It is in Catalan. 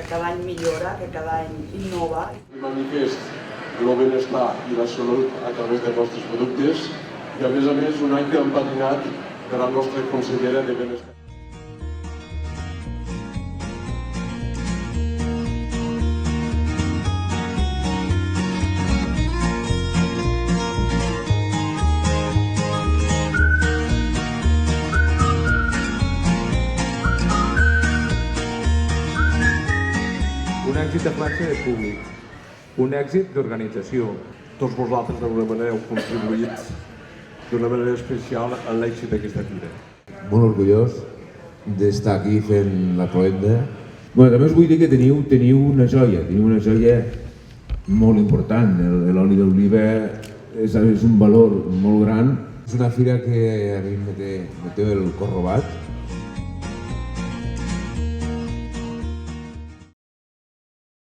cada any millora, que cada any innova. Manifest el benestar i la salut a través dels nostres productes i, a més, un any que hem patinat per la nostra consellera de Benestar. Un èxit de classe de públic, un èxit d'organització. Tots vosaltres d'alguna manera heu contribuït d'una manera especial a l'èxit d'aquesta fira. Molt orgullós d'estar aquí fent la cloenda. També us vull dir que teniu una joia molt important. L'oli d'oliva és un valor molt gran. És una fira que a mi me té el cor robat.